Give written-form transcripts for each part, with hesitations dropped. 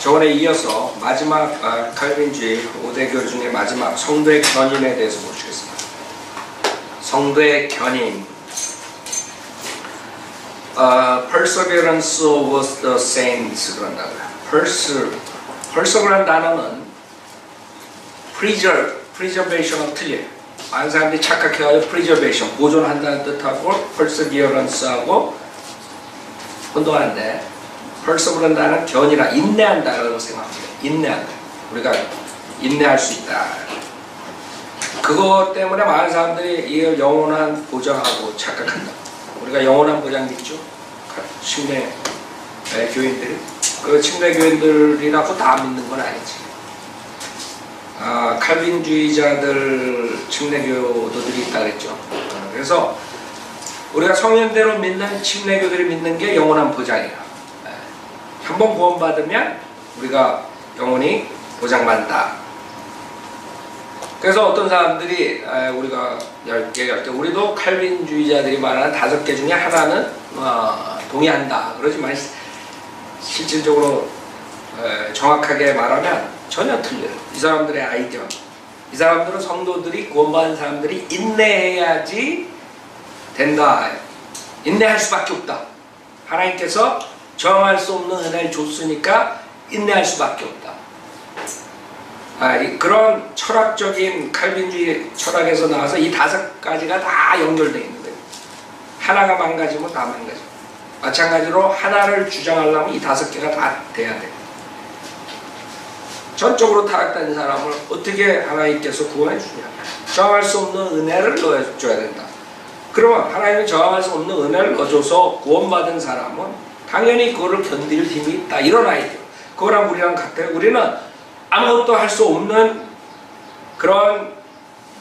저번에 이어서 마지막 칼빈주의 5대교 중에 마지막 성도의 견인에 대해서 보시겠습니다. 성도의 견인. Perseverance of the saints 그런다고요. Perseverance 단어는 preservation하고 틀려요. 많은 사람들이 착각해가지고 preservation, 보존한다는 뜻하고 perseverance하고 혼동하는데 perseverance는 견이라 인내한다라고 생각합니다. 인내한다. 우리가 인내할 수 있다. 그것 때문에 많은 사람들이 이 영원한 보장하고 착각한다. 우리가 영원한 보장 믿죠? 침례 교인들이. 그 침례 교인들이라고 다 믿는 건 아니지. 칼빈주의자들 침례교도들이 있다 그랬죠. 그래서 우리가 성현대로 믿는 침례교들이 믿는 게 영원한 보장이야. 한번 구원받으면 우리가 영원히 보장받는다. 그래서 어떤 사람들이 우리가 얘기할 때 우리도 칼빈주의자들이 말하는 5개 중에 하나는 동의한다. 그러지만 실질적으로 정확하게 말하면 전혀 틀려요. 이 사람들의 아이디어. 이 사람들은 성도들이 구원받은 사람들이 인내해야지 된다. 인내할 수밖에 없다. 하나님께서 정할 수 없는 은혜를 줬으니까 인내할 수밖에 없다. 그런 철학적인 칼빈주의 철학에서 나와서 이 5가지가 다 연결되어 있는 거예요. 하나가 망가지면 다 망가져. 마찬가지로 하나를 주장하려면 이 5개가 다 돼야 돼. 전적으로 타락된 사람을 어떻게 하나님께서 구원해 주냐? 정할 수 없는 은혜를 넣어줘야 된다. 그러면 하나님이 정할 수 없는 은혜를 넣어줘서 구원받은 사람은 당연히 그거를 견딜 힘이 있다. 이런 아이디어. 그거랑 우리랑 같아요. 우리는 아무것도 할 수 없는 그런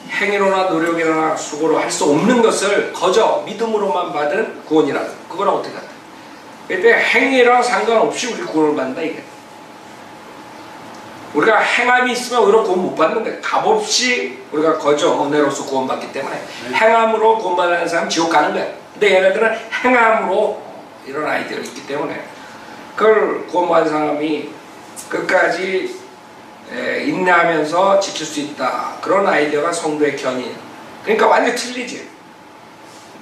행위로나 노력이나 수고로 할 수 없는 것을 거저 믿음으로만 받은 구원이라고. 그거랑 어떻게 같아? 그때 행위랑 상관없이 우리 구원을 받는다 이게. 우리가 행함이 있으면 오히려 구원 못 받는 거예요. 값없이 우리가 거저 은혜로서 구원받기 때문에 행함으로 구원받는 사람은 지옥 가는 거예요. 근데 얘네들은 행함으로 이런 아이디어가 있기 때문에 그걸 구원받은 사람이 끝까지 인내하면서 지킬 수 있다. 그런 아이디어가 성도의 견인. 그러니까 완전히 틀리지.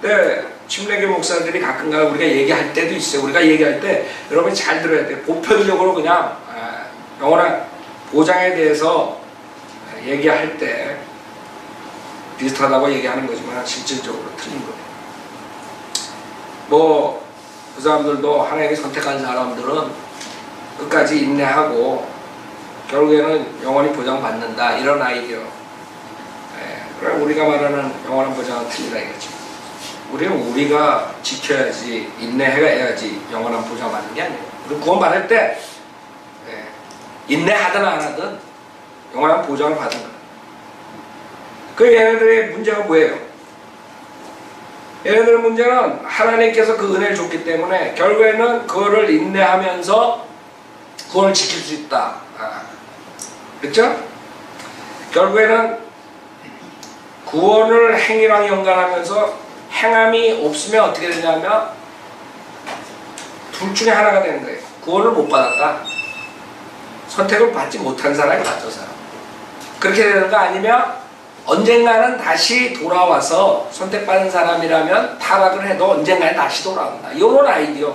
근데 침례교 목사들이 가끔가다 우리가 얘기할 때도 있어요. 우리가 얘기할 때 여러분이 잘 들어야 돼. 보편적으로 그냥 영원한 보장에 대해서 얘기할 때 비슷하다고 얘기하는 거지만 실질적으로 틀린 거예요. 그 사람들도 하나님이 선택한 사람들은 끝까지 인내하고 결국에는 영원히 보장받는다. 이런 아이디어. 그럼 우리가 말하는 영원한 보장은 틀리다 이거죠. 우리가 지켜야지, 인내해야지 영원한 보장받는 게 아니에요. 우리 구원받을 때 인내하든 안 하든 영원한 보장을 받은 거예요. 그 얘네들의 문제가 뭐예요? 얘네들의 문제는 하나님께서 그 은혜를 줬기 때문에 결국에는 그거를 인내하면서 구원을 지킬 수 있다. 그렇죠? 결국에는 구원을 행위랑 연관하면서 행함이 없으면 어떻게 되냐면 둘 중에 하나가 되는 거예요. 구원을 못 받았다. 선택을 받지 못한 사람이 맞죠, 사람. 그렇게 되는 거 아니면 언젠가는 다시 돌아와서 선택받은 사람이라면 타락을 해도 언젠가는 다시 돌아온다. 이런 아이디어.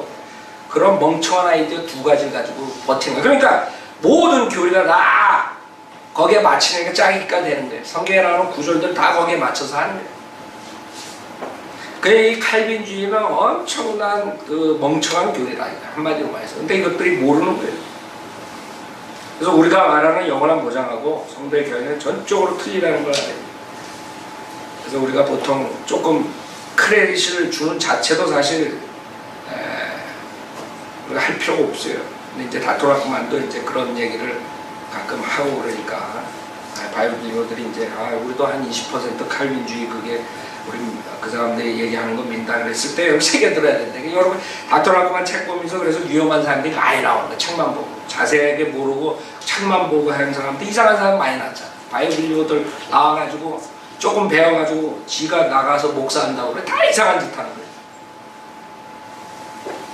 그런 멍청한 아이디어 2가지를 가지고 버티는 거예요. 그러니까 모든 교리가 다 거기에 맞추니까 짜기가 되는 거예요. 성경에 나오는 구절들 다 거기에 맞춰서 하는 거예요. 그래 이 칼빈주의는 엄청난 그 멍청한 교리다. 한마디로 말해서. 근데 이것들이 모르는 거예요. 그래서 우리가 말하는 영원한 보장하고 성도의 견인은 전적으로 틀리다는 걸 알아요. 그래서 우리가 보통 조금 크레딧을 주는 자체도 사실 우리가 할 필요가 없어요. 근데 이제 다토라크만도 이제 그런 얘기를 가끔 하고 그러니까 바이블 비교들이 이제 우리도 한 20% 칼빈주의 그게 우리 그 사람들이 얘기하는 거 민다 그랬을 때 여기 새겨들어야 된다. 그러니까 여러분 다토라크만 책 보면서 그래서 위험한 사람들이 많이 나오는 거야. 책만 보고 자세하게 모르고 책만 보고 하는 사람들 이상한 사람 많이 났잖아. 바이블 비교들 나와가지고 조금 배워가지고 지가 나가서 목사한다고 그래. 다 이상한 짓 하는 거야.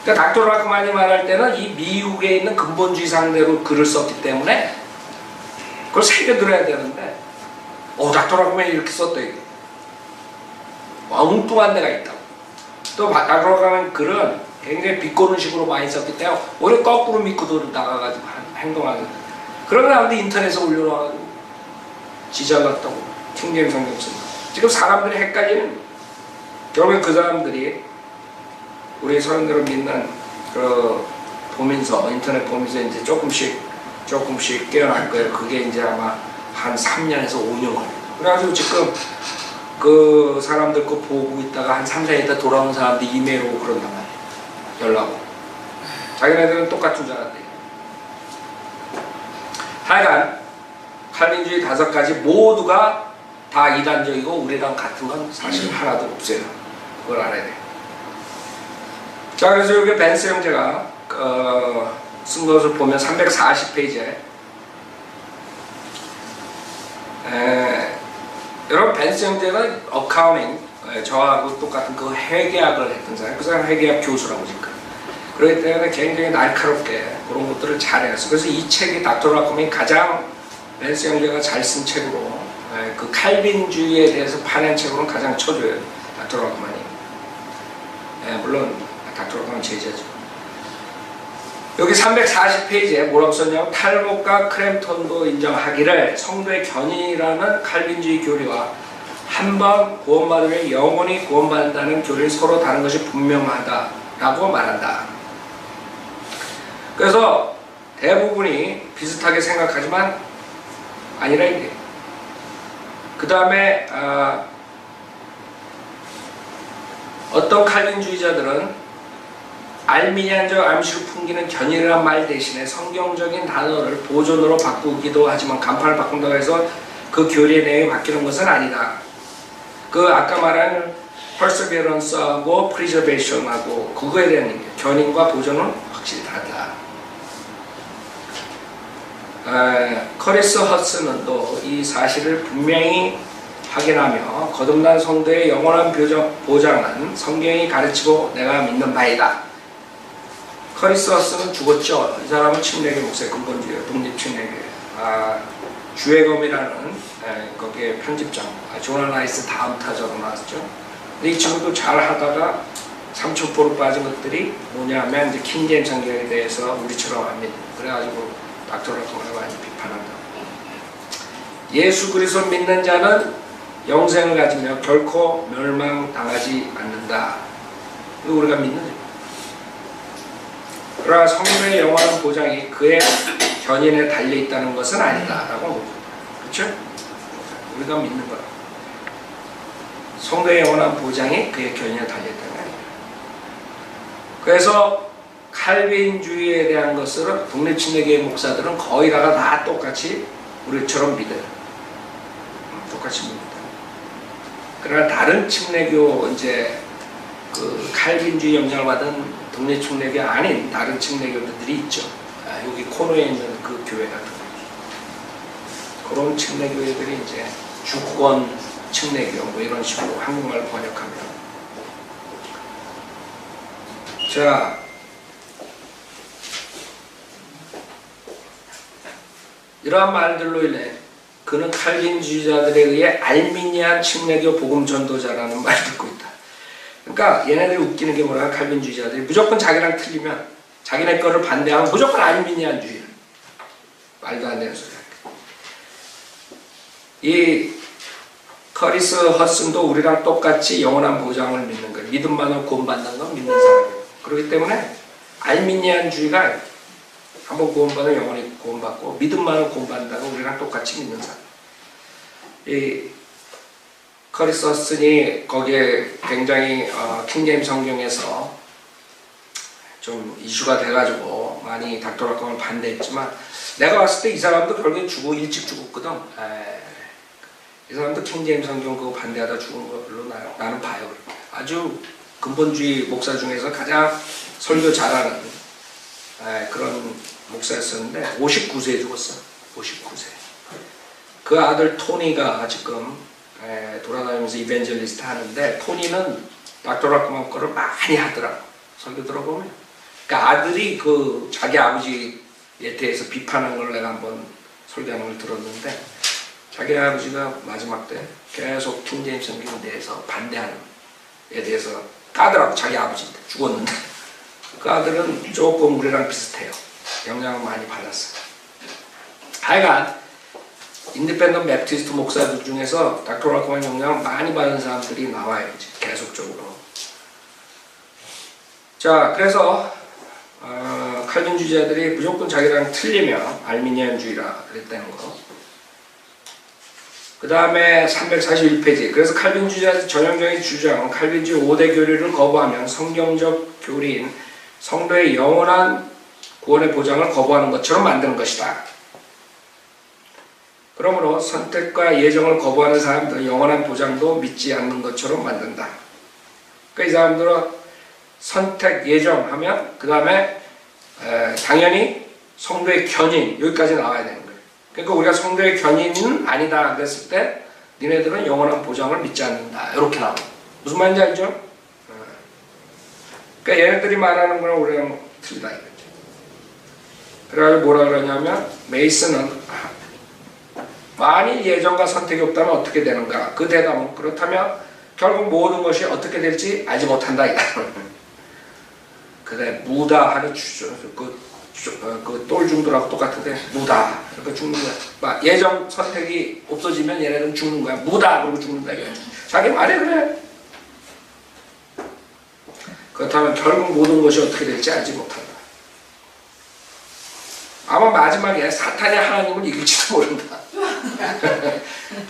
그러니까 닥터 라크만이 말할 때는 이 미국에 있는 근본주의 상대로 글을 썼기 때문에 그걸 새겨들어야 되는데 닥터 라크만이 이렇게 썼다 이게 엉뚱한 데가 있다고. 또 닥터 라크만 글은 굉장히 비꼬는 식으로 많이 썼기 때문에 오히려 거꾸로 믿고 나가가지고 행동하는 그런 사람들이 인터넷에 올려놔가지고 지잘났다고 킹제임스 성경 쓴다. 지금 사람들이 헷갈리는 결국엔 그 사람들이 우리 사람들을 믿는 그 보면서 인터넷 보면서 이제 조금씩 깨어날 거예요. 그게 이제 아마 한 3년에서 5년 걸려요. 그래가지고 지금 그 사람들 거 보고 있다가 한 3, 4년 있다 돌아오는 사람들이 이메일 오고 그런단 말이에요. 연락 오고. 자기네들은 똑같은 줄 알았대. 하여간 칼빈주의 5가지 모두가 다 이단적이고 우리랑 같은 건 사실 하나도 없어요. 그걸 알아야 돼요. 자, 그래서 여기 벤스 형제가 쓴 것을 보면 340페이지에 여러분 벤스 형제가 어카운팅 저하고 똑같은 그 회계학을 했던 사람, 그 사람 회계학 교수라고 지금. 그렇기 때문에 굉장히 날카롭게 그런 것들을 잘해서 그래서 이 책이 닥터 라크만이 가장 벤스 형제가 잘 쓴 책으로 그 칼빈주의에 대해서 파낸 책으로는 가장 쳐줘요. 닥터 라크만이. 물론 닥터 라크만 제자죠. 여기 340페이지에 뭐라고 썼냐면 탈복과 크램턴도 인정하기를 성도의 견인이라는 칼빈주의 교리와 한 번 구원받으면 영원히 구원받는다는 교리는 서로 다른 것이 분명하다라고 말한다. 그래서 대부분이 비슷하게 생각하지만 아니라 이게 그 다음에 어떤 칼빈주의자들은 알미니안적 암시를 풍기는 견인이라는 말 대신에 성경적인 단어를 보존으로 바꾸기도 하지만 간판을 바꾼다고 해서 그 교리의 내용이 바뀌는 것은 아니다. 그 아까 말한 perseverance하고 preservation하고 그거에 대한 얘기예요. 견인과 보존은 확실히 다르다. 커리스 허스는 또 이 사실을 분명히 확인하며 거듭난 성도의 영원한 보장은 성경이 가르치고 내가 믿는 바이다. 커리스 허스는 죽었죠. 이 사람은 침례교 목사의 근본주의예요. 독립침례교예요. 주해검이라는 거기에 편집장 조나 라이스 다음 타자로 나왔죠. 근데 이 친구도 잘 하다가 삼천포로 빠진 것들이 뭐냐면 이제 킹제임스 성경에 대해서 우리처럼 합니다. 그래가지고 닥터 라크만을 많이 비판한다. 예수 그리스도 믿는 자는 영생을 가지며 결코 멸망당하지 않는다. 이거 우리가 믿는 거예요. 그러나 성도의 영원한 보장이 그의 견인에 달려있다는 것은 아니다라고 그렇죠? 우리가 믿는 거라. 성도의 영원한 보장이 그의 견인에 달려있다는 게 아니에요. 그래서 칼빈주의에 대한 것을 독립침례교회 목사들은 거의 다 똑같이 우리처럼 믿어요. 똑같이 믿는다. 그러나 다른 침례교 이제 그 칼빈주의 영향을 받은 독립침례교 아닌 다른 침례교들이 있죠. 여기 코너에 있는 그 교회 같은 거. 그런 침례교회들이 이제 주권 침례교 뭐 이런 식으로 한국말로 번역하면. 자, 이러한 말들로 인해 그는 칼빈주의자들에 의해 알미니안 침례교 복음 전도자라는 말을 듣고 있다. 그러니까 얘네들이 웃기는 게 뭐냐, 칼빈주의자들이 무조건 자기랑 틀리면 자기네 거를 반대하면 무조건 알미니안주의. 말도 안 되는 소리야. 이 커리스 허슨도 우리랑 똑같이 영원한 보장을 믿는 거예요. 믿음만으로 구원받는 건 믿는 사람이에요. 그렇기 때문에 알미니안주의가 한번 구원받으면 영원히 구원받고 믿음만으로 구원받는다고 우리랑 똑같이 믿는 사람. 이 커리스 허슨이 거기에 굉장히 킹제임스 성경에서 좀 이슈가 돼가지고 많이 닥터 라크만을 반대했지만 내가 봤을 때 이 사람도 결국에 일찍 죽었거든. 이 사람도 킹제임스 성경 그거 반대하다 죽은 걸로 나는 봐요. 그렇게. 아주 근본주의 목사 중에서 가장 설교 잘하는 그런 목사였었는데 59세에 죽었어. 59세. 그 아들 토니가 지금 돌아다니면서 이벤젤리스트 하는데 토니는 닥터 라크만 거를 많이 하더라고. 설교 들어보면 그러니까 아들이 그 자기 아버지에 대해서 비판한 걸 내가 한번 설교하는 걸 들었는데, 자기 아버지가 마지막 때 계속 킹제임스 성경에 대해서 반대하는 에 대해서 까더라고. 자기 아버지인데 죽었는데 그 아들은 조금 우리랑 비슷해요. 영향을 많이 받았어요. 하여간 인디펜던트 베프티스트 목사들 중에서 닥터 라크만 영향을 많이 받은 사람들이 나와요. 이제 계속적으로. 자, 그래서 칼빈주의자들이 무조건 자기랑 틀리면 알미니안주의라 그랬다는 거. 그 다음에 341페이지. 그래서 칼빈주의자의 전형적인 주장은 칼빈주의 5대 교리를 거부하면 성경적 교리인 성도의 영원한 구원의 보장을 거부하는 것처럼 만드는 것이다. 그러므로 선택과 예정을 거부하는 사람들은 영원한 보장도 믿지 않는 것처럼 만든다. 그러니까 이 사람들은 선택, 예정하면 그 다음에 당연히 성도의 견인, 여기까지 나와야 되는 거예요. 그러니까 우리가 성도의 견인은 아니다 그랬을 때 니네들은 영원한 보장을 믿지 않는다. 이렇게 나와요. 무슨 말인지 알죠? 그러니까 얘네들이 말하는 거랑 우리랑 틀리다 이거죠. 그래가지고 뭐라 그러냐면 메이슨은 만일 예정과 선택이 없다면 어떻게 되는가? 그 대답은 그렇다면 결국 모든 것이 어떻게 될지 알지 못한다 이다. 그래 무다 하는 그 똘중들하고 똑같은데 무다 그러니까 죽는 거야. 막 예정 선택이 없어지면 얘네는 죽는 거야. 무다 그러고 죽는다 이거야. 자기 말이 그래. 그렇다면 결국 모든 것이 어떻게 될지 알지 못한다. 아마 마지막에 사탄이 하나님을 이길지도 모른다.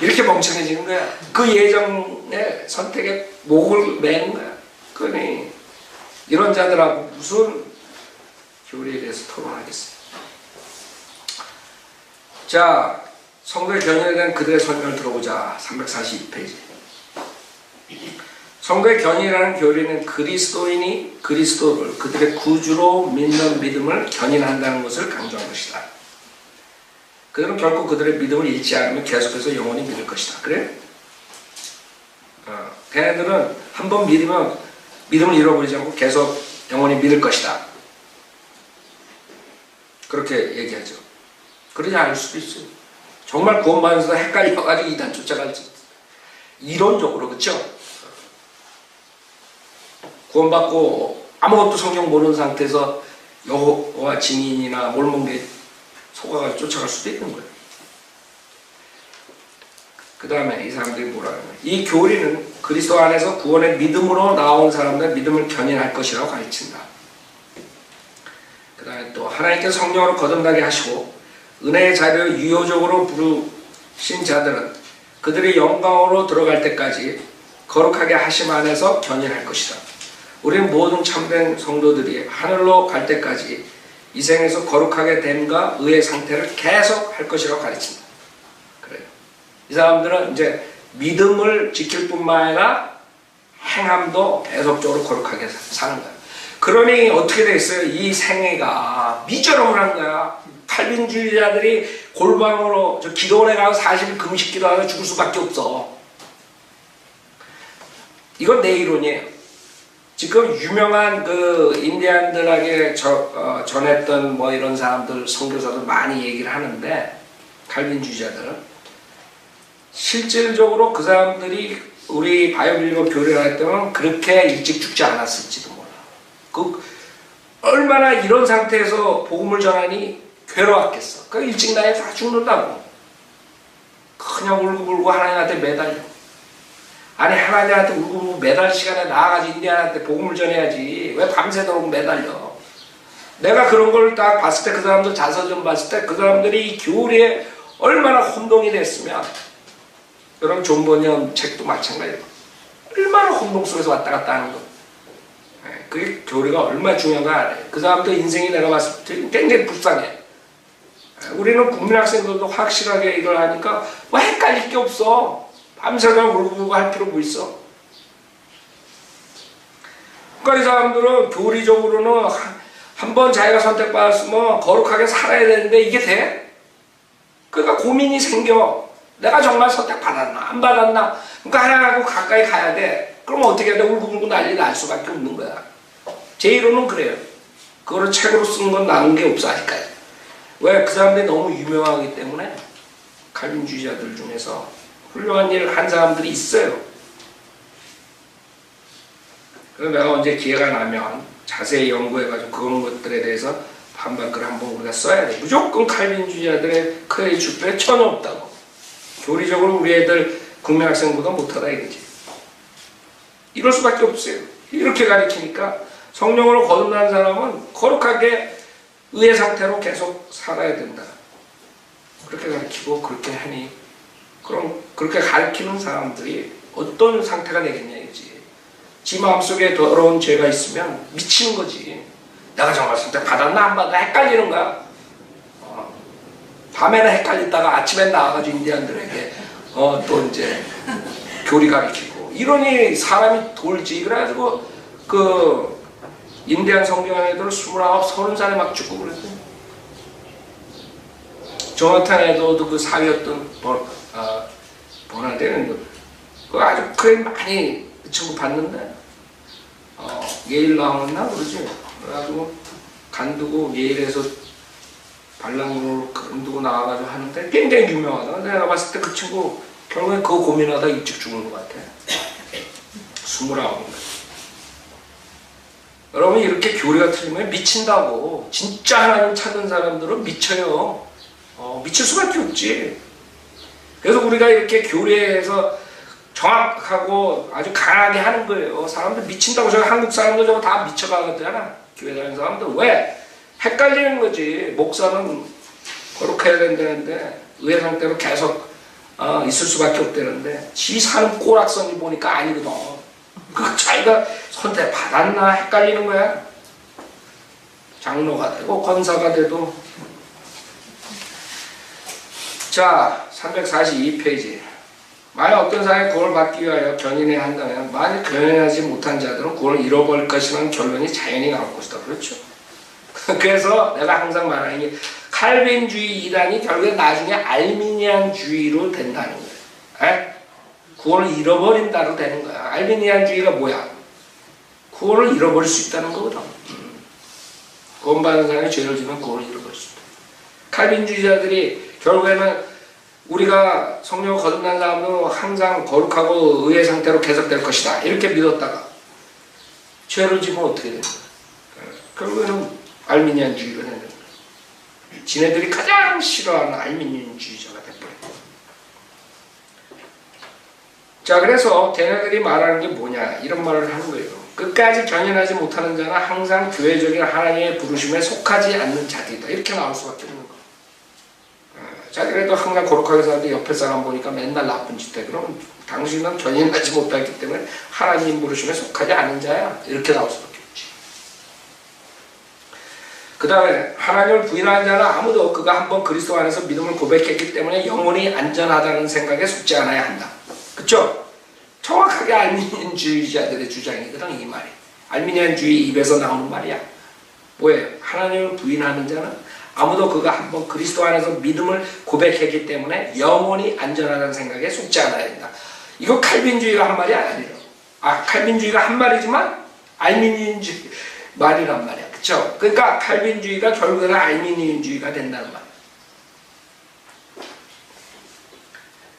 이렇게 멍청해지는 거야. 그 예정의 선택에 목을 매는 거야. 그러니 이런 자들하고 무슨 교리에 대해서 토론하겠어요. 자, 성도의 견인에 대한 그들의 설명을 들어보자. 342페이지. 성도의 견인이라는 교리는 그리스도인이 그리스도를 그들의 구주로 믿는 믿음을 견인한다는 것을 강조한 것이다. 그들은 결코 그들의 믿음을 잃지 않으면 계속해서 영원히 믿을 것이다. 그래? 걔네들은 한번 믿으면 믿음을 잃어버리지 않고 계속 영원히 믿을 것이다. 그렇게 얘기하죠. 그러지 않을 수도 있어요. 정말 구원받으면서 헷갈려가지고 이단 쫓아갈지. 이론적으로 그렇죠? 구원받고 아무것도 성경 모르는 상태에서 여호와 증인이나 몰몬게 속아가지고 쫓아갈 수도 있는 거예요. 그 다음에 이 사람들이 뭐라 하냐면 이 교리는 그리스도 안에서 구원의 믿음으로 나온 사람들의 믿음을 견인할 것이라고 가르친다. 그 다음에 또 하나님께서 성령으로 거듭나게 하시고 은혜의 자리로 유효적으로 부르신 자들은 그들의 영광으로 들어갈 때까지 거룩하게 하심 안에서 견인할 것이다. 우리는 모든 참된 성도들이 하늘로 갈 때까지 이 생에서 거룩하게 됨과 의의 상태를 계속 할 것이라고 가르친다. 그래요. 이 사람들은 이제 믿음을 지킬 뿐만 아니라 행함도 계속적으로 거룩하게 사는 거야. 그러니 어떻게 되겠어요? 이 생애가 미저럼을 한 거야. 칼빈주의자들이 골방으로 저 기도원에 가서 40일 금식 기도하다 죽을 수밖에 없어. 이건 내 이론이에요. 지금 유명한 그 인디안들에게 전했던 뭐 이런 사람들, 선교사들 많이 얘기를 하는데, 칼빈주의자들은 실질적으로 그 사람들이 우리 바이블 교리를 할 때는 그렇게 일찍 죽지 않았을지도 몰라. 그 얼마나 이런 상태에서 복음을 전하니 괴로웠겠어. 그 일찍 나이에 다 죽는다고. 그냥 울고불고 하나님한테 매달려. 아니 하나님한테 울고 매달 시간에 나아가지 인디안한테 복음을 전해야지. 왜 밤새도록 매달려. 내가 그런 걸 딱 봤을 때 그 사람들 자서전 봤을 때 그 사람들이 이 교리에 얼마나 혼동이 됐으면 여러분 존 버니엄 책도 마찬가지예요. 얼마나 혼동 속에서 왔다 갔다 하는 거. 그게 교리가 얼마나 중요한가 알아요. 그 사람들 인생이 내가 봤을 때 굉장히 불쌍해. 우리는 국민학생들도 확실하게 이걸 하니까 뭐 헷갈릴 게 없어. 밤새도록 울고불고 할 필요 뭐 있어. 그러니까 이 사람들은 교리적으로는 한번 자기가 선택받았으면 거룩하게 살아야 되는데 이게 돼? 그러니까 고민이 생겨. 내가 정말 선택받았나 안 받았나. 그러니까 하나님하고 가까이 가야 돼. 그럼 어떻게 해야 돼? 울고불고 난리 날 수밖에 없는 거야. 제 이론은 그래요. 그거를 책으로 쓴 건 나온 게 없어 아직까지. 왜? 그 사람들이 너무 유명하기 때문에. 칼빈주의자들 중에서 훌륭한 일을 한 사람들이 있어요. 그래서 내가 언제 기회가 나면 자세히 연구해가지고 그런 것들에 대해서 반박을 한번 우리가 써야 돼. 무조건 칼빈주의자들의 크레딧 주변에 전혀 없다고. 교리적으로 우리 애들 국민학생보다 못하다 이거지. 이럴 수밖에 없어요. 이렇게 가르치니까 성령으로 거듭난 사람은 거룩하게 의의 상태로 계속 살아야 된다. 그렇게 가르치고 그렇게 하니 그럼 그렇게 가르치는 사람들이 어떤 상태가 되겠냐 이거지. 지 마음속에 더러운 죄가 있으면 미치는 거지. 내가 정말 선택 받았나 안 받았나 헷갈리는 거야. 밤에는 헷갈리다가 아침에 나와가지고 인디안들에게 또 이제 교리 가르치고 이러니 사람이 돌지. 그래가지고 그 인디안 성경 애들 29, 30살에 막 죽고 그랬어요. 조나탄 에드워드 그 사위였던 버나데는 그 아주 크레딧 많이 그 친구 봤는데 예일 나왔나 그러지. 그래가지고 간두고 예일에서 반란으로 간두고 나와가지고 하는데 굉장히 유명하다. 내가 봤을 때 그 친구 결국에 그거 고민하다 일찍 죽은 것 같아. 29인가. 여러분 이렇게 교리가 틀리면 미친다고. 진짜 하나님 찾는 사람들은 미쳐요. 미칠 수밖에 없지. 그래서 우리가 이렇게 교리에서 정확하고 아주 강하게 하는 거예요. 사람들 미친다고. 저희 한국 사람들 저거 다 미쳐가거든요. 교회 다니는 사람들. 왜? 헷갈리는 거지. 목사는 거룩해야 된다는데 의의 상태로 계속 있을 수밖에 없다는데 지 사는 꼬락선이 보니까 아니거든. 그 자기가 선택 받았나 헷갈리는 거야. 장로가 되고 권사가 돼도. 자, 342페이지. 만약 어떤 사람이 구원을 받기 위하여 견인해야 한다면 만약 견인하지 못한 자들은 구원을 잃어버릴 것이라는 결론이 자연히 나올 것이다. 그렇죠? 그래서 내가 항상 말하는 게 칼빈주의 이단이 결국에 나중에 알미니안주의로 된다는 거예요. 에? 구원을 잃어버린다로 되는 거야. 알미니안주의가 뭐야? 구원을 잃어버릴 수 있다는 거거든. 구원받은 사람이 죄를 지면 구원을 잃어버릴 수 있다. 칼빈주의자들이 결국에는 우리가 성령 거듭난 사람은 항상 거룩하고 의의 상태로 계속될 것이다. 이렇게 믿었다가 죄를 지면 어떻게 되는 거야? 결국에는 알미니안주의가 되는 거야. 지네들이 가장 싫어하는 알미니안주의자가 돼버린 거야. 자, 그래서 걔네들이 말하는 게 뭐냐 이런 말을 하는 거예요. 끝까지 견인하지 못하는 자는 항상 교회적인 하나님의 부르심에 속하지 않는 자들이다. 이렇게 나올 수밖에 없는 거예요. 자, 그래도 항상 거룩하게 사는데 옆에 사람 보니까 맨날 나쁜 짓 해. 그럼 당신은 견인하지 못했기 때문에 하나님 부르심에 속하지 않은 자야. 이렇게 나올 수밖에 없지. 그 다음에 하나님을 부인하는 자는 아무도 그가 한번 그리스도 안에서 믿음을 고백했기 때문에 영원히 안전하다는 생각에 속지 않아야 한다. 그쵸? 정확하게 알미니안주의자들의 주장이거든 이 말이. 알미니안주의 입에서 나오는 말이야. 뭐예요? 하나님을 부인하는 자는 아무도 그가 한번 그리스도 안에서 믿음을 고백했기 때문에 영원히 안전하다는 생각에 속지 않아야 된다. 이거 칼빈주의가 한 말이 아니에요. 칼빈주의가 한 말이지만 알미니안주의 말이란 말이야. 그쵸? 그러니까 칼빈주의가 결국에는 알미니안주의가 된다는 말.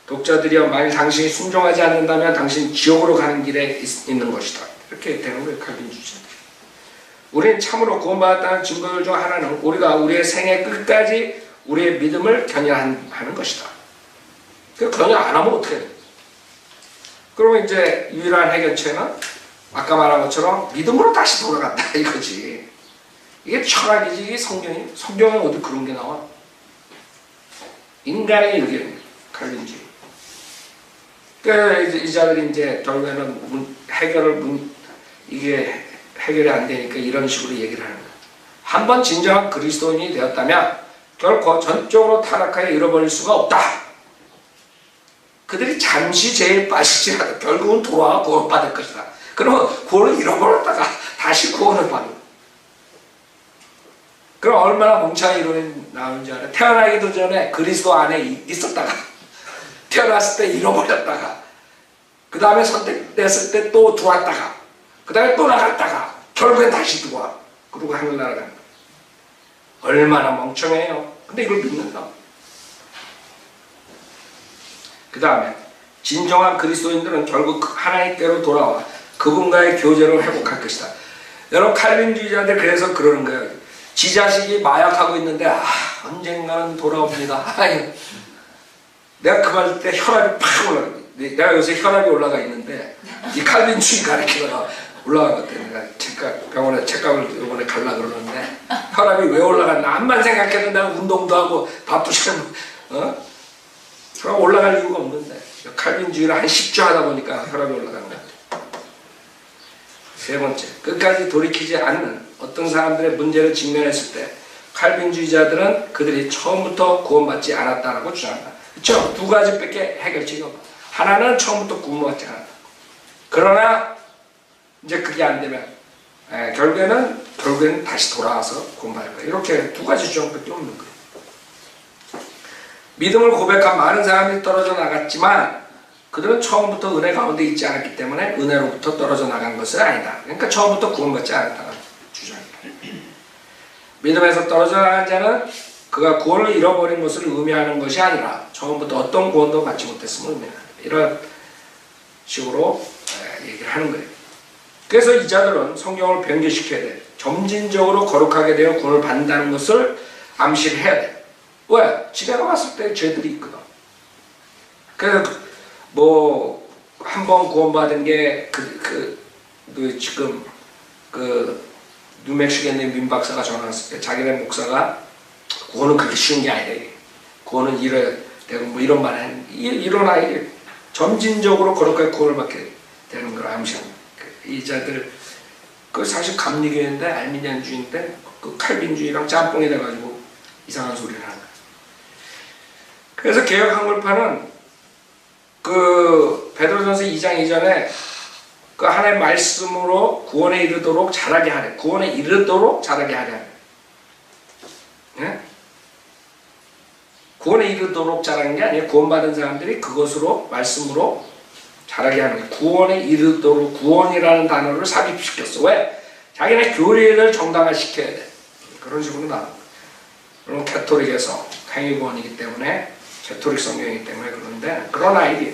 독자들이여 만일 당신이 순종하지 않는다면 당신 지옥으로 가는 길에 있는 것이다. 이렇게 되는 거예요. 칼빈주의자. 우리는 참으로 구원받았다는 증거들 중 하나는 우리가 우리의 생애 끝까지 우리의 믿음을 견인하는 것이다. 그 견인 안 하면 어떻게 돼? 그러면 이제 유일한 해결책은 아까 말한 것처럼 믿음으로 다시 돌아간다 이거지. 이게 철학이지 이게 성경에 어디 그런 게 나와? 인간의 의견, 칼빈주의. 그러니까 이 자들이 이제 결국에는 이게 해결이 안 되니까 이런 식으로 얘기를 하는 거예요. 한번 진정한 그리스도인이 되었다면 결코 전적으로 타락하여 잃어버릴 수가 없다. 그들이 잠시 죄에 빠지지라도 결국은 돌아와 구원받을 것이다. 그러면 구원을 잃어버렸다가 다시 구원을 받는 거예요. 그럼 얼마나 멍청한 이론이 나오는지 알아요? 태어나기도 전에 그리스도 안에 있었다가 태어났을 때 잃어버렸다가 그 다음에 선택됐을 때 또 들어왔다가 그 다음에 또 나갔다가 결국엔 다시 들어와. 그리고 하늘나라 가는 거야. 얼마나 멍청해요. 근데 이걸 믿는다. 그 다음에 진정한 그리스도인들은 결국 하나님께로 돌아와 그분과의 교제를 회복할 것이다. 여러분 칼빈주의자들 그래서 그러는 거예요. 지 자식이 마약하고 있는데 언젠가는 돌아옵니다. 내가 그 말 때 혈압이 팍 올라가. 내가 요새 혈압이 올라가 있는데 이 칼빈주의 가르치다가 올라간 것 때문에 내가 병원에 책값을 이번에 갈라 그러는데 혈압이 왜 올라갔나 암만 생각해도 내가 운동도 하고 밥도 잘 혈압 올라갈 이유가 없는데 칼빈주의를 한 10주 하다 보니까 혈압이 올라간 것 같아요. 세 번째, 끝까지 돌이키지 않는 어떤 사람들의 문제를 직면했을 때 칼빈주의자들은 그들이 처음부터 구원받지 않았다라고 주장한다. 그렇죠? 두 가지밖에 해결책이 없다. 하나는 처음부터 구원받지 않았다. 그러나 이제 그게 안 되면 결국에는 다시 돌아와서 구원받을 거예요. 이렇게 두 가지 주장밖에 없는 거예요. 믿음을 고백한 많은 사람이 떨어져 나갔지만 그들은 처음부터 은혜 가운데 있지 않았기 때문에 은혜로부터 떨어져 나간 것은 아니다. 그러니까 처음부터 구원받지 않았다는 주장입니다. 믿음에서 떨어져 나간 자는 그가 구원을 잃어버린 것을 의미하는 것이 아니라 처음부터 어떤 구원도 받지 못했음을 의미한다. 이런 식으로 얘기를 하는 거예요. 그래서 이 자들은 성경을 변개시켜야 돼. 점진적으로 거룩하게 되어 구원을 받는다는 것을 암시를 해야 돼. 왜? 지네가 봤을 때 죄들이 있거든. 그래서 한 번 구원받은 게 지금 뉴멕시코에 있는 민 박사가 전화 왔을 때 자기네 목사가 구원은 그렇게 쉬운 게 아니래. 구원은 이래야 되고 뭐 이런 말 한 이런 아이들 점진적으로 거룩하게 구원을 받게 되는 걸 암시합니다. 이 자들 사실 감리교회인데 알미니안주의인데 칼빈주의랑 짬뽕이 돼가지고 이상한 소리를 하는 거예요. 그래서 개혁 한글파는 베드로전서 2장 이전에 하나님의 말씀으로 구원에 이르도록 자라게 하래. 구원에 이르도록 자라게 하래. 예? 구원에 이르도록 자라는 게 아니에요. 구원받은 사람들이 그것으로 말씀으로 자라게 하는 거예요. 구원에 이르도록 구원이라는 단어를 삽입시켰어. 왜? 자기네 교리를 정당화시켜야 돼. 그런 식으로 나와. 물론 캐토릭에서 행위구원이기 때문에 캐토릭 성경이기 때문에 그런데 그런 아이디어.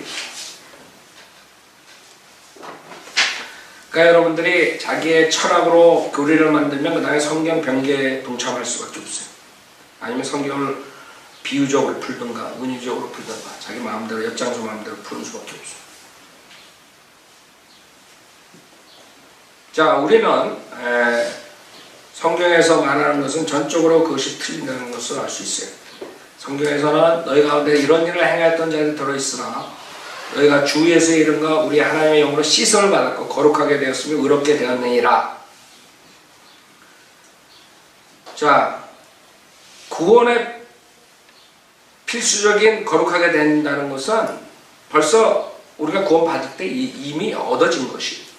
그러니까 여러분들이 자기의 철학으로 교리를 만들면 그 다음에 성경 변개에 동참할 수밖에 없어요. 아니면 성경을 비유적으로 풀든가 은유적으로 풀든가 자기 마음대로 엿장수 마음대로 푸는 수밖에 없어요. 자, 우리는 성경에서 말하는 것은 전적으로 그것이 틀린다는 것을 알 수 있어요. 성경에서는 너희 가운데 이런 일을 행했던 자들이 들어있으나 너희가 주 예수의 이름과 우리 하나님의 영으로 씻음을 받았고 거룩하게 되었으며 의롭게 되었느니라. 자, 구원의 필수적인 거룩하게 된다는 것은 벌써 우리가 구원받을 때 이미 얻어진 것이에요.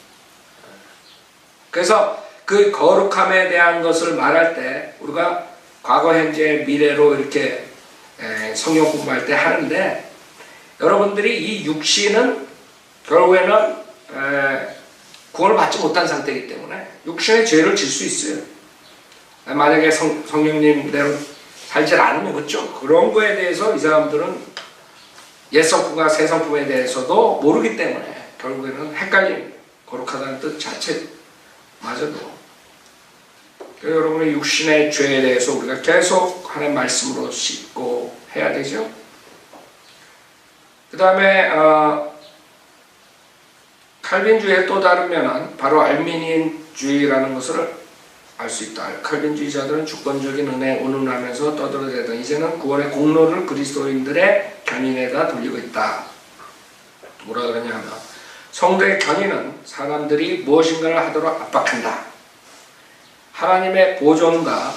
그래서 그 거룩함에 대한 것을 말할 때 우리가 과거, 현재, 미래로 이렇게 성경 공부할 때 하는데 여러분들이 이 육신은 결국에는 구원을 받지 못한 상태이기 때문에 육신의 죄를 질 수 있어요. 만약에 성령님대로 살지 않으면 그렇죠. 그런 거에 대해서 이 사람들은 옛 성품과 새 성품에 대해서도 모르기 때문에 결국에는 헷갈림, 거룩하다는 뜻 자체마저도 여러분의 육신의 죄에 대해서 우리가 계속 하나님의 말씀으로 씻고 해야 되죠. 그 다음에 칼빈주의의 또 다른 면은 바로 알미니안주의라는 것을 알 수 있다. 칼빈주의자들은 주권적인 은혜에 운운하면서 떠들어대던 이제는 구원의 공로를 그리스도인들의 견인에다 돌리고 있다. 뭐라 그러냐 하면 성도의 견인은 사람들이 무엇인가를 하도록 압박한다. 하나님의 보존과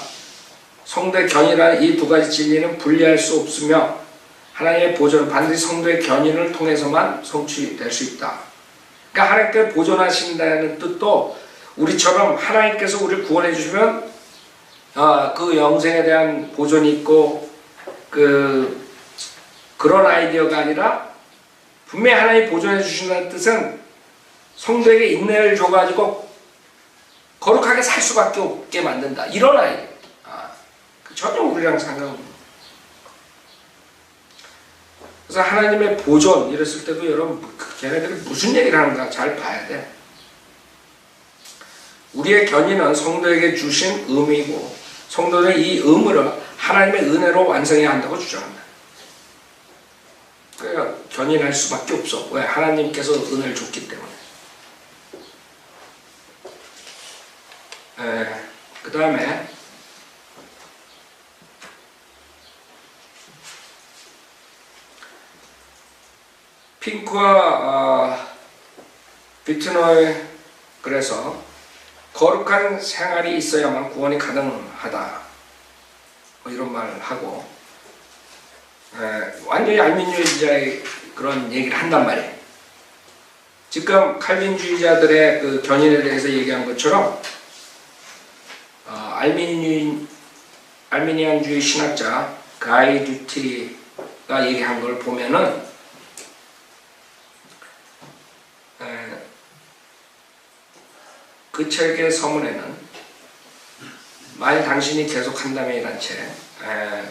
성도의 견인이라는 이 두 가지 진리는 분리할 수 없으며 하나님의 보존은 반드시 성도의 견인을 통해서만 성취될 수 있다. 그러니까 하나님께 보존하신다는 뜻도 우리처럼 하나님께서 우리를 구원해 주시면 그 영생에 대한 보존이 있고 그런 아이디어가 아니라 분명히 하나님이 보존해 주신다는 뜻은 성도에게 인내를 줘가지고 거룩하게 살 수밖에 없게 만든다. 이런 아이디어. 전혀 우리랑 상관없는. 그래서 하나님의 보존 이랬을 때도 여러분 걔네들이 무슨 얘기를 하는가 잘 봐야 돼. 우리의 견인은 성도에게 주신 의미이고 성도는 이 의무를 하나님의 은혜로 완성해야 한다고 주장한다. 그러니까 견인할 수밖에 없어. 왜? 하나님께서 은혜를 줬기 때문에. 그 다음에 핑크와 비트노의 그래서 거룩한 생활이 있어야만 구원이 가능하다. 뭐 이런 말을 하고 완전히 알민주의자의 그런 얘기를 한단 말이에요. 지금 칼빈주의자들의 그 견인에 대해서 얘기한 것처럼 알미니안주의 신학자 가이 듀티가 얘기한 걸 보면은 그 책의 서문에는 만일 당신이 계속한다면 이란 책,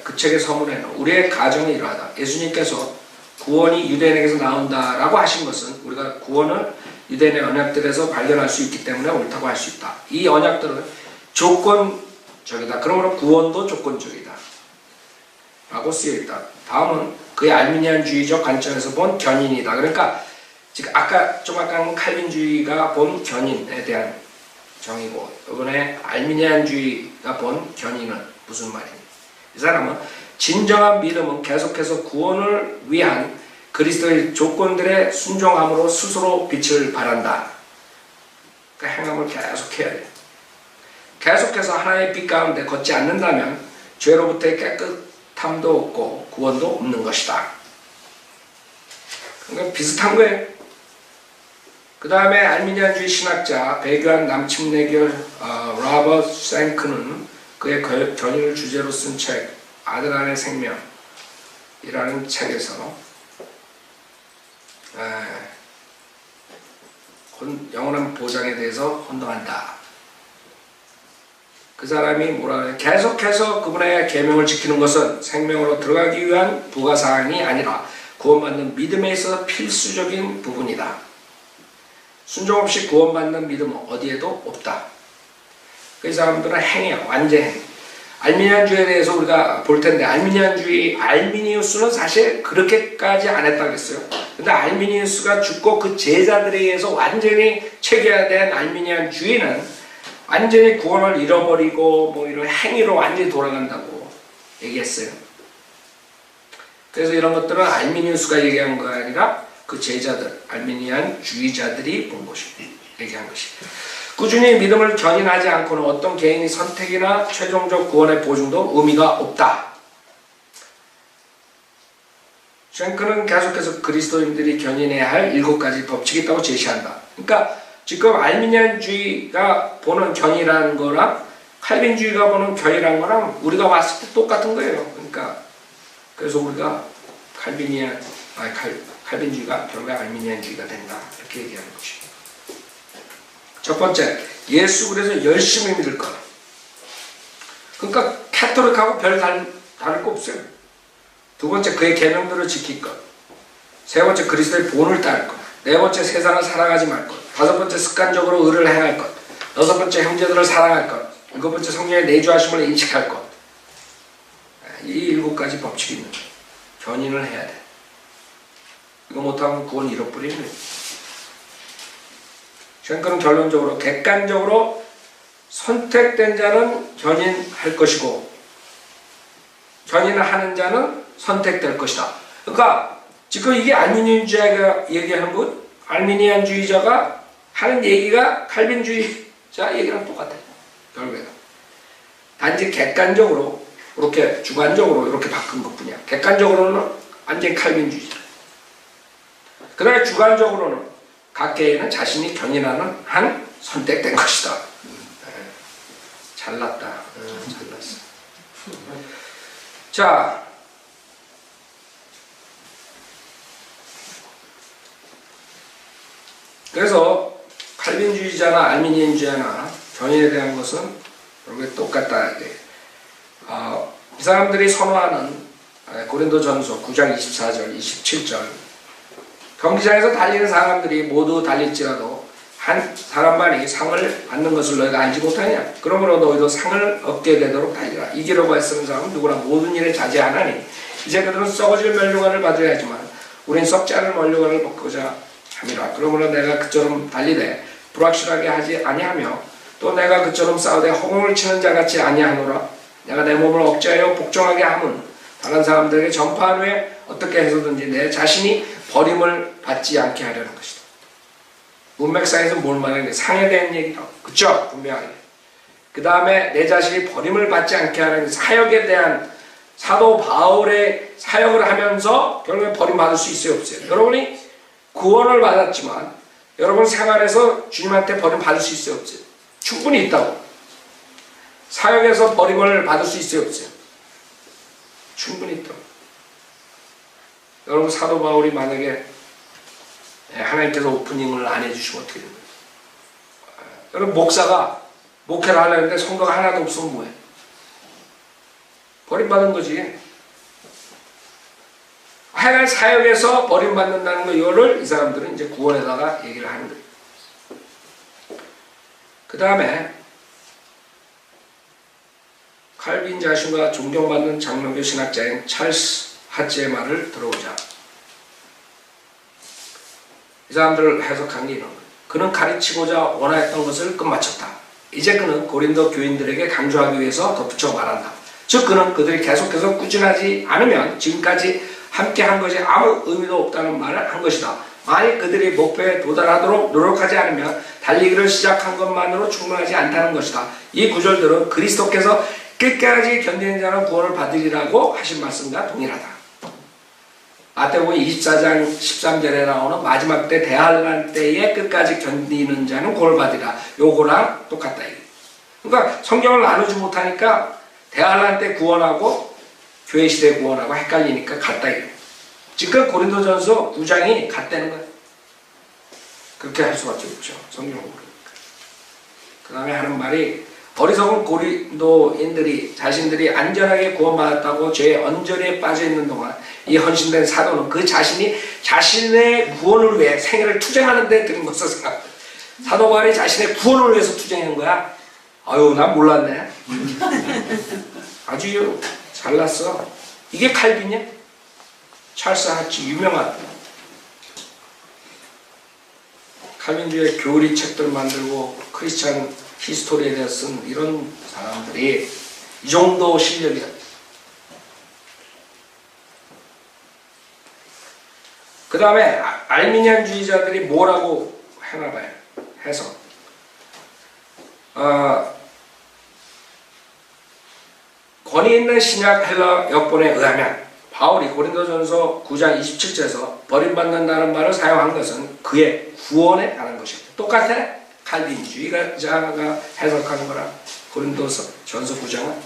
그 책의 서문에는 우리의 가정이 이러하다. 예수님께서 구원이 유대인에게서 나온다라고 하신 것은 우리가 구원을 유대인의 언약들에서 발견할 수 있기 때문에 옳다고 할 수 있다. 이 언약들은 조건적이다. 그러므로 구원도 조건적이다. 라고 쓰여있다. 다음은 그의 알미니안주의적 관점에서 본 견인이다. 그러니까 지금 아까 칼빈주의가 본 견인에 대한 정의고 이번에 알미니안주의가 본 견인은 무슨 말이냐. 이 사람은 진정한 믿음은 계속해서 구원을 위한 그리스도의 조건들의 순종함으로 스스로 빛을 발한다. 그 행함을 계속해야 돼. 계속해서 하나님의 빛 가운데 걷지 않는다면 죄로부터의 깨끗함도 없고 구원도 없는 것이다. 그러니까 비슷한 거예요. 그 다음에 알미니안주의 신학자 배교한 남침내교 로버트 생크는 그의 견인을 주제로 쓴 책 아들 안의 생명이라는 책에서 영원한 보장에 대해서 혼동한다. 그 사람이 뭐라 그래? 계속해서 그분의 계명을 지키는 것은 생명으로 들어가기 위한 부가사항이 아니라 구원받는 믿음에 있어서 필수적인 부분이다. 순종 없이 구원받는 믿음은 어디에도 없다. 그 사람들은 행해요. 완전행. 알미니안주의에 대해서 우리가 볼 텐데 알미니우스는 사실 그렇게까지 안 했다고 했어요. 근데 알미니우스가 죽고 그 제자들에 의해서 완전히 체계화된 알미니안주의는 완전히 구원을 잃어버리고 뭐 이런 행위로 완전히 돌아간다고 얘기했어요. 그래서 이런 것들은 알미니우스가 얘기한 거 아니라 그 제자들, 알미니안주의자들이 본 것이 얘기한 것이. 꾸준히 믿음을 견인하지 않고는 어떤 개인의 선택이나 최종적 구원의 보증도 의미가 없다. 쉔크는 계속해서 그리스도인들이 견인해야 할 7가지 법칙이 있다고 제시한다. 그러니까 지금 알미니안주의가 보는 견이라는 거랑 칼빈주의가 보는 견이라는 거랑 우리가 봤을 때 똑같은 거예요. 그러니까 그래서 우리가 칼빈주의가 결국에 알미니안주의가 된다. 이렇게 얘기하는 것입니다. 첫 번째, 예수 그래서 열심히 믿을 것. 그러니까 캐토릭하고 별 다를 거 없어요. 두 번째, 그의 계명들을 지킬 것. 세 번째, 그리스도의 본을 따를 것. 네 번째, 세상을 살아가지 말 것. 다섯 번째, 습관적으로 의를 행할 것. 여섯 번째, 형제들을 사랑할 것. 일곱 번째, 성령의 내주하심을 인식할 것. 이 7가지 법칙이 있는 거예요. 견인을 해야 돼. 이거 못하면 구원 잃어버리는 거예요. 쉔크는 결론적으로 객관적으로 선택된 자는 견인할 것이고 견인을 하는 자는 선택될 것이다. 그러니까 지금 이게 알미니안주의자가 얘기하는 것, 알미니안주의자가 하는 얘기가 칼빈주의자 얘기랑 똑같아요. 결국에는 단지 객관적으로 이렇게 주관적으로 이렇게 바꾼 것뿐이야. 객관적으로는 완전히 칼빈주의자. 그 다음에 주관적으로는 각 개인은 자신이 견인하는 한 선택된 것이다. 잘났다. 잘났어. 자, 그래서 칼빈주의자나 알미니안주의자나 견인에 대한 것은 여기 똑같다. 이 사람들이 선호하는 고린도전서 9장 24절, 27절 경기장에서 달리는 사람들이 모두 달릴지라도 한 사람만이 상을 받는 것을 너희가 알지 못하냐? 그러므로 너희도 상을 얻게 되도록 달리라. 이기려고 애쓰는 사람은 누구나 모든 일에 자제하나니 이제 그들은 썩어질 면류관을 받으려 하지만 우린 썩지 않을 면류관을 받고자 함이라. 그러므로 내가 그처럼 달리되 불확실하게 하지 아니하며 또 내가 그처럼 싸우되 허공을 치는 자같이 아니하노라. 내가 내 몸을 억제하여 복종하게 함은 다른 사람들에게 전파한 후에 어떻게 해서든지 내 자신이 버림을 받지 않게 하려는 것이다. 문맥상에서 뭘 말하는데 상에 대한 얘기라고. 그쵸? 분명하게. 그 다음에 내 자신이 버림을 받지 않게 하는 사역에 대한 사도 바울의 사역을 하면서 결국에 버림받을 수 있어요, 없어요? 여러분이 구원을 받았지만 여러분 생활에서 주님한테 버림받을 수 있어요, 없어요? 충분히 있다고. 사역에서 버림을 받을 수 있어요, 없어요? 충분히 있다고. 여러분 사도 바울이 만약에 하나님께서 오프닝을 안 해주시면 어떻게 됩니까? 여러분 목사가 목회를 하려는데 성도가 하나도 없으면 뭐해? 버림받은 거지. 하여간 사역에서 버림받는다는 거, 이거를 이 사람들은 이제 구원에다가 얘기를 하는 거예요. 그 다음에 칼빈 자신과 존경받는 장로교 신학자인 찰스 하츠의 말을 들어보자. 이 사람들을 해석한 게 이런 거예요. 그는 가르치고자 원하였던 것을 끝마쳤다. 이제 그는 고린도 교인들에게 강조하기 위해서 덧붙여 말한다. 즉 그는 그들이 계속해서 꾸준하지 않으면 지금까지 함께 한 것이 아무 의미도 없다는 말을 한 것이다. 만일 그들이 목표에 도달하도록 노력하지 않으면 달리기를 시작한 것만으로 충분하지 않다는 것이다. 이 구절들은 그리스도께서 끝까지 견디는 자는 구원을 받으리라고 하신 말씀과 동일하다. 마태복음 24장 13절에 나오는 마지막 때 대환란 때에 끝까지 견디는 자는 구원을 받으리라. 요거랑 똑같다. 그러니까 성경을 나누지 못하니까 대환란 때 구원하고 교회 시대 구원하고 헷갈리니까 같다. 지금 고린도전서 9장이 같다는 거예요. 그렇게 할 수밖에 없죠. 성경을 모르니까. 그 다음에 하는 말이 어리석은 고린도인들이 자신들이 안전하게 구원받았다고 죄의 언저리에 빠져있는 동안 이 헌신된 사도는 그 자신이 자신의 구원을 위해 생애를 투쟁하는 데 드는 것을 생각합니다. 사도 바울이 자신의 구원을 위해서 투쟁한 거야. 아유, 난 몰랐네. 아주 잘났어. 이게 칼빈이야? 찰스 하츠 유명한 칼빈주의 교리 책들 만들고 크리스찬 히스토리에 대해 쓴 이런 사람들이 이 정도 실력이야. 그 다음에 알미니안주의자들이 뭐라고 해나봐요. 해서 권위 있는 신약 헬라 역본에 의하면 바울이 고린도전서 9장 27절에서 버림받는다는 말을 사용한 것은 그의 구원에 관한 것입니다. 똑같아? 칼빈주의자가 해석하는 거랑 고린도서 전서 9장은.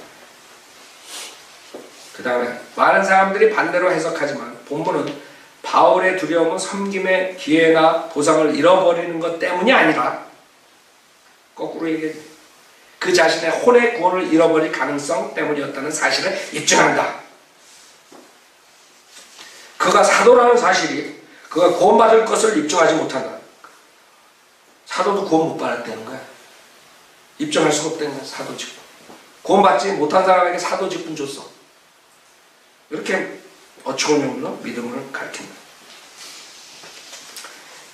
그 다음에 많은 사람들이 반대로 해석하지만 본문은 바울의 두려움은 섬김의 기회나 보상을 잃어버리는 것 때문이 아니라 거꾸로 얘기해 그 자신의 혼의 구원을 잃어버릴 가능성 때문이었다는 사실을 입증한다. 그가 사도라는 사실이 그가 구원받을 것을 입증하지 못한다. 사도도 구원 못 받았다는 거야. 입증할 수가 없다는 거야. 사도 직분. 구원받지 못한 사람에게 사도 직분 줬어. 이렇게 어처구니없는 믿음을 가르친다.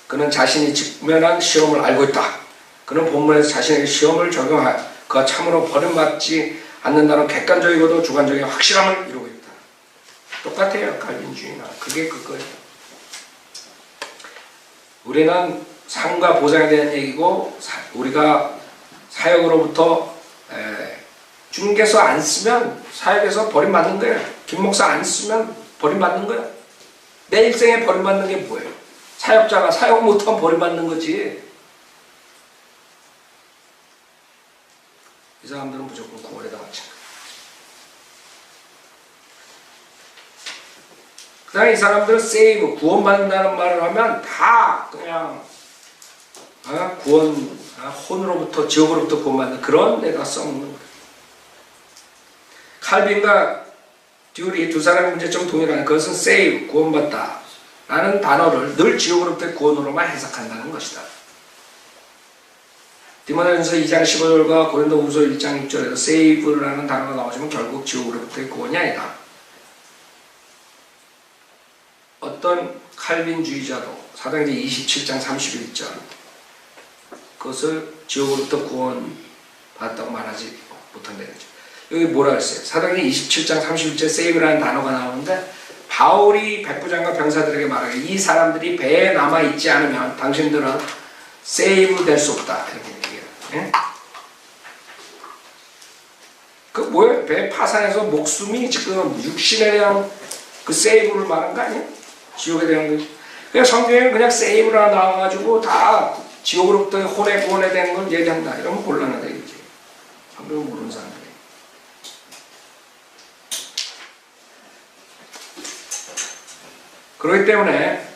그는 자신이 직면한 시험을 알고 있다. 그는 본문에서 자신에게 시험을 적용하여 그가 참으로 버림받지 않는다는 객관적이고도 주관적인 확실함을 이루고 있다. 똑같아요. 칼빈주의나. 그게 그거예요. 우리는 상과 보상에 대한 얘기고 우리가 사역으로부터 주님께서 안 쓰면 사역에서 버림받는 거예요. 김 목사 안 쓰면 버림받는 거예요. 내 일생에 버림받는 게 뭐예요? 사역자가 사역 못하면 버림받는 거지. 이 사람들은 무조건 구원에다 맞춘 거예요. 그 다음에 이 사람들은 세이브, 구원받는다는 말을 하면 다 그냥 구원, 혼으로부터, 지옥으로부터 구원받는 그런 데가 써먹는 거예요. 칼빈과 듀리 두 사람의 문제점 동일하는 그것은 save, 구원받다 라는 단어를 늘 지옥으로부터의 구원으로만 해석한다는 것이다. 디모데전서 2장 15절과 고린도후서 1장 6절에서 save라는 단어가 나오지만 결국 지옥으로부터의 구원이 아니다. 어떤 칼빈주의자도 사도행전 27장 31절 그것을 지옥으로부터 구원받았다고 말하지 못한다는 거죠. 여기 뭐라 했어요? 사도행전 27장 31절 save라는 단어가 나오는데 바울이 백부장과 병사들에게 말하기를 이 사람들이 배에 남아있지 않으면 당신들은 save 될 수 없다 이렇게 얘기해요. 예? 그 뭐예요? 배 파산해서 목숨이 지금 육신에 대한 그 save를 말한 거 아니에요? 지옥에 대한 거. 그냥 성경에 그냥 save라 나와가지고 다 지옥으로부터 혼에 구원에 대한 걸 얘기한다. 이러면 곤란하다 이거지. 성경을 모르는 사람들이. 그렇기 때문에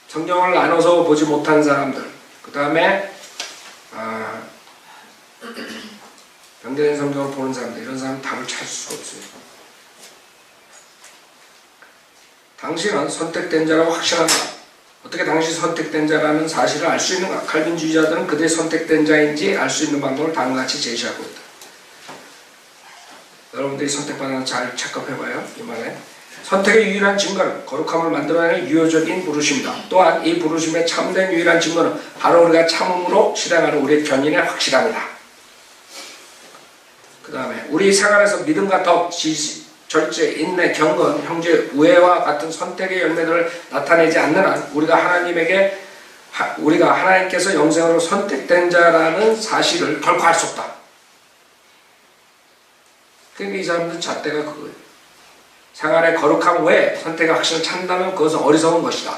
성경을 나눠서 보지 못한 사람들, 그 다음에 변경된 성경을 보는 사람들, 이런 사람은 답을 찾을 수가 없어요. 당신은 선택된 자라고 확신한다. 어떻게 당신이 선택된 자라는 사실을 알 수 있는가? 칼빈주의자들은 그들이 선택된 자인지 알 수 있는 방법을 다음과 같이 제시하고 있다. 여러분들이 선택받는 잘 체크해봐요. 이 말에 선택의 유일한 증거는 거룩함을 만들어내는 유효적인 부르심이다. 또한 이 부르심의 참된 유일한 증거는 바로 우리가 참음으로 실행하는 우리의 견인의 확실함이다. 그 다음에 우리 생활에서 믿음과 덕, 지지, 절제, 인내, 경건, 형제, 우애와 같은 선택의 열매들을 나타내지 않는 한 우리가 하나님께서 영생으로 선택된 자라는 사실을 결코 알 수 없다. 그러니까 이 사람들 잣대가 그거예요. 생활의 거룩함 외에 선택의 확신을 찾는다면 그것은 어리석은 것이다.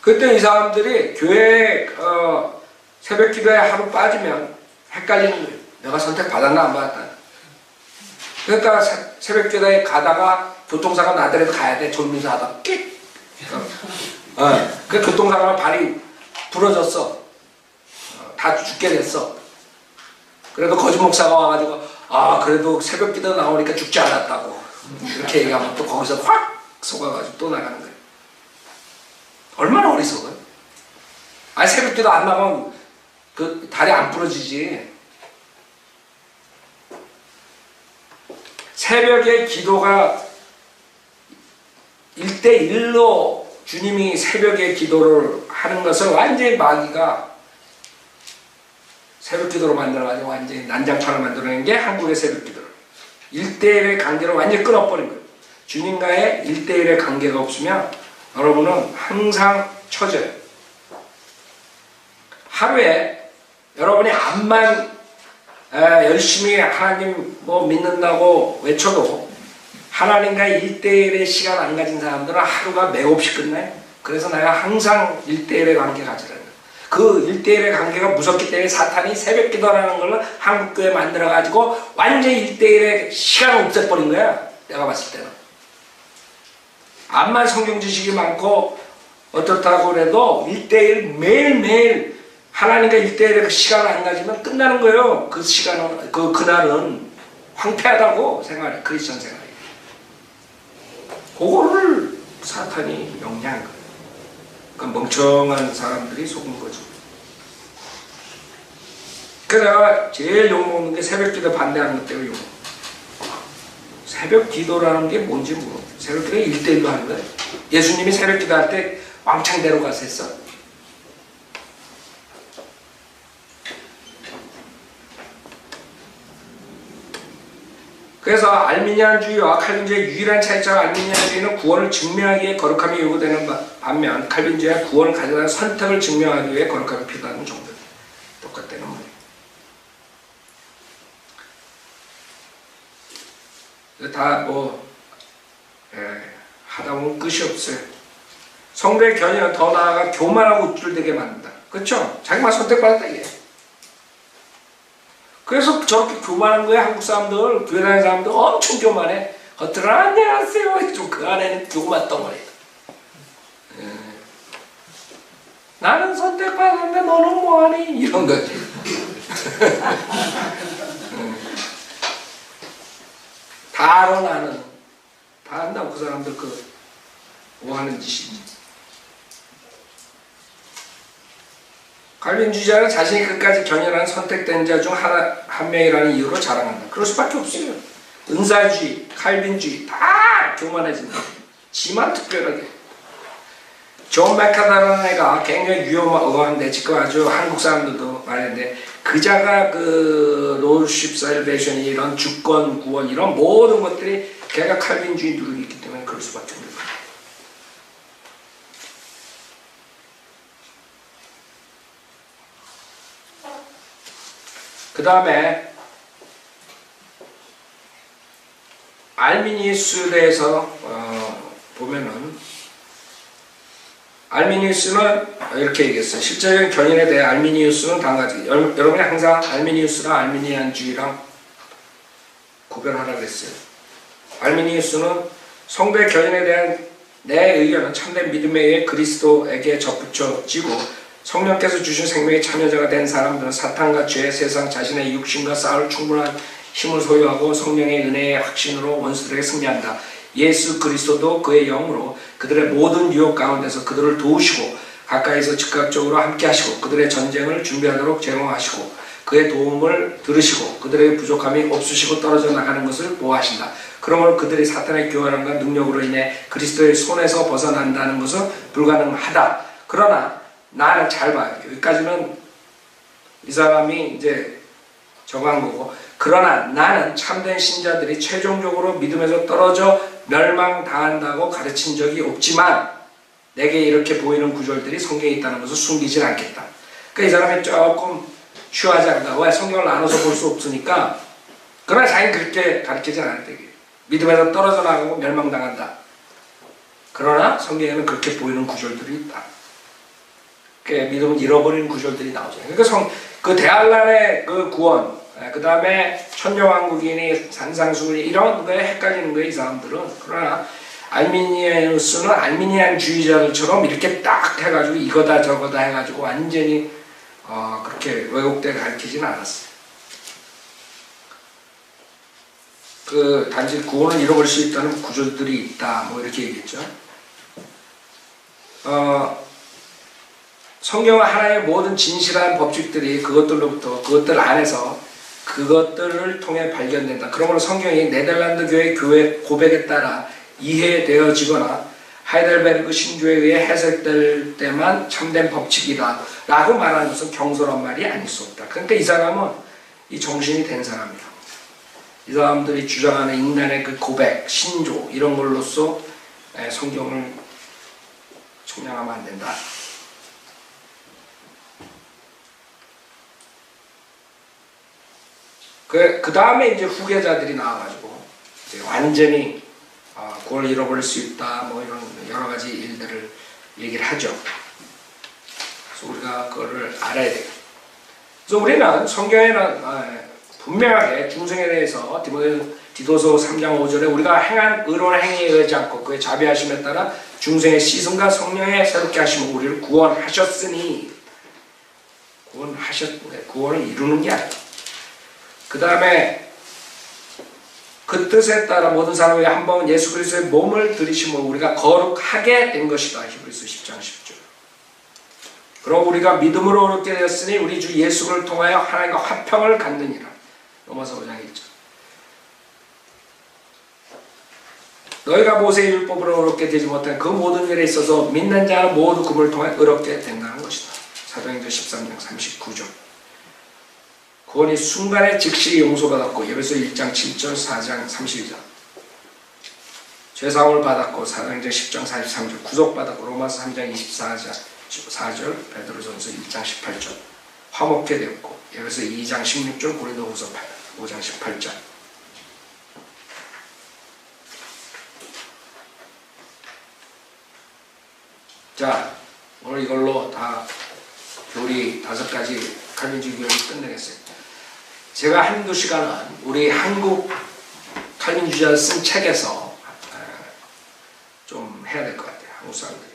그때 이 사람들이 교회에 새벽 기도에 하루 빠지면 헷갈리는 거예요. 내가 선택받았나 안 받았나. 그러니까 새벽 기도에 가다가 교통사고 나더라도 가야 돼. 졸면서 하다가 끽! 그 교통사고로 발이 부러졌어. 다 죽게 됐어. 그래도 거짓 목사가 와가지고 그래도 새벽 기도 나오니까 죽지 않았다고 이렇게 얘기하면 또 거기서 확 속아가지고 또 나가는 거예요. 얼마나 어리석어요? 새벽 기도 안 나가면 그 다리 안 부러지지. 새벽에 기도가 1대1로 주님이 새벽에 기도를 하는 것을 완전히 마귀가 새벽 기도로 만들어가지고 완전히 난장판을 만들어낸 게 한국의 새벽 기도를 1대1의 관계를 완전히 끊어버린 거예요. 주님과의 1대1의 관계가 없으면 여러분은 항상 처져요. 하루에 여러분이 암만 열심히 하나님 믿는다고 외쳐도 하나님과의 1대1의 시간 안 가진 사람들은 하루가 맥없이 끝나요. 그래서 내가 항상 1대1의 관계 가지라는 거예요. 그 1대1의 관계가 무섭기 때문에 사탄이 새벽 기도라는 걸 한국교회에 만들어가지고 완전히 1대1의 시간을 없애버린 거야. 내가 봤을 때는. 암만 성경 지식이 많고 어떻다고 그래도 1대1 매일매일 하나님과 1대1의 그 시간을 안 가지면 끝나는 거예요. 그 시간은, 그날은 황폐하다고 생활해. 크리스천 생활이. 그거를 사탄이 명령한 거예요. 그러니까 멍청한 사람들이 속은 거죠. 그래서 내가 제일 욕먹는 게 새벽 기도 반대하는 것 때문에 욕먹는 거예요. 새벽 기도라는 게 뭔지 모르고 새벽 기도 1대1로 하는 거예요. 예수님이 새벽 기도 할 때 왕창대로 가서 했어. 그래서 알미니안주의와 칼빈주의의 유일한 차이점은 알미니안주의는 구원을 증명하기 위해 거룩함이 요구되는 반면 칼빈주의는 구원을 가져다는 선택을 증명하기 위해 거룩함이 필요하다는 정도. 똑같다는 말이에요. 다 하다 보면 끝이 없어요. 성도의 견인은 더 나아가 교만하고 우쭐대게 만든다. 그렇죠? 자기만 선택받았다 이게. 그래서 저렇게 교만한 거야. 한국 사람들, 교회 다니는 사람들 엄청 교만해. 겉으로는 안녕하세요. 좀 그 안에는 교만 덩어리야. 나는 선택받았는데 너는 뭐하니? 이런 거지. 다 알아 나는. 다 안다고 그 사람들 뭐 하는 짓인지. 칼빈주의자는 자신이 끝까지 견연한 선택된 자 중 한 명이라는 이유로 자랑한다. 그럴 수밖에 없어요. 은사주의, 칼빈주의 다 교만해진다. 지만 특별하게. 존 맥카다라는 애가 굉장히 유용한데 지금 아주 한국 사람들도 말했는데 그자가 로드십 살베이션 이런 주권 구원 이런 모든 것들이 걔가 칼빈주의 누룩이 있기 때문에 그럴 수밖에 없는 거예요. 그 다음에 알미니우스에 대해서 보면은 알미니우스는 이렇게 얘기했어요. 실제적인 견인에 대해 알미니우스는 다음같이 여러분이 항상 알미니우스랑 알미니안주의랑 구별하라고 했어요. 알미니우스는 성도의 견인에 대한 내 의견은 참된 믿음에 의해 그리스도에게 접붙여지고 성령께서 주신 생명의 참여자가 된 사람들은 사탄과 죄, 세상, 자신의 육신과 싸울 충분한 힘을 소유하고 성령의 은혜의 확신으로 원수들에게 승리한다. 예수 그리스도도 그의 영으로 그들의 모든 유혹 가운데서 그들을 도우시고 가까이서 즉각적으로 함께 하시고 그들의 전쟁을 준비하도록 제공하시고 그의 도움을 들으시고 그들의 부족함이 없으시고 떨어져 나가는 것을 보호하신다. 그러므로 그들이 사탄의 교활함과 능력으로 인해 그리스도의 손에서 벗어난다는 것은 불가능하다. 그러나 나는 잘 봐요. 여기까지는 이 사람이 이제 정한 거고, 그러나 나는 참된 신자들이 최종적으로 믿음에서 떨어져 멸망당한다고 가르친 적이 없지만 내게 이렇게 보이는 구절들이 성경에 있다는 것을 숨기질 않겠다. 그러니까 이 사람이 조금 쉬하지 않다. 왜? 성경을 나눠서 볼 수 없으니까. 그러나 자기는 그렇게 가르치지 않았다. 믿음에서 떨어져 나가고 멸망당한다. 그러나 성경에는 그렇게 보이는 구절들이 있다. 믿음을 잃어버리는 구절들이 나오죠. 그러니까 그 대환란의 그 구원, 그 다음에 천녀왕국인이 산상수훈이 이런 거에 헷갈리는 거예요, 이 사람들은. 그러나 알미니아누스는 알미니안주의자들처럼 이렇게 딱 해가지고 이거다 저거다 해가지고 완전히 그렇게 왜곡되게 가르치지는 않았어요. 단지 구원을 잃어버릴 수 있다는 구절들이 있다, 뭐 이렇게 얘기했죠. 성경은 하나님의 모든 진실한 법칙들이 그것들 안에서 그것들을 통해 발견된다. 그러므로 성경이 네덜란드 교회 고백에 따라 이해되어지거나 하이델베르그 신조에 의해 해석될 때만 참된 법칙이다 라고 말하는 것은 경솔한 말이 아닐 수 없다. 그러니까 이 사람은 이 정신이 된 사람이다. 이 사람들이 주장하는 인간의 그 고백, 신조 이런 걸로써 성경을 청량하면 안 된다. 그 다음에 이제 후계자들이 나와가지고 이제 완전히 구원을 잃어버릴 수 있다, 뭐 이런 여러 가지 일들을 얘기를 하죠. 그래서 우리가 그거를 알아야 돼요. 그래서 우리는 성경에는 분명하게 중생에 대해서 디도서 3장 5절에 우리가 행한 의로운 행위에 의하지 않고 그의 자비하심에 따라 중생의 씻음과 성령의 새롭게 하심으로 우리를 구원하셨으니 구원을 이루는 게 아니에요. 그 다음에 그 뜻에 따라 모든 사람에게 한 번 예수 그리스도의 몸을 들이심으로 우리가 거룩하게 된 것이다. 히브리서 10장 10절. 그럼 우리가 믿음으로 어렵게 되었으니 우리 주 예수를 통하여 하나님과 화평을 갖느니라. 로마서 5장 1절. 너희가 모세의 율법으로 어렵게 되지 못한 그 모든 일에 있어서 믿는 자는 모두 그를 통해 어렵게 된다는 것이다. 사도행전 13장 39절. 구원이 순간에 즉시 용서받았고 예배서 1장 7절 4장 32절 죄사함을 받았고 사도행전 10장 43절 구속받았고 로마서 3장 24절 베드로전서 1장 18절 화목케 되었고 예배서 2장 16절 고린도후서 5장 18절. 자, 오늘 이걸로 다 교리 5가지 칼빈주의 교리를 끝내겠어요. 제가 한두 시간은 우리 한국 칼빈주의자 쓴 책에서 좀 해야 될 것 같아요. 한국 사람들.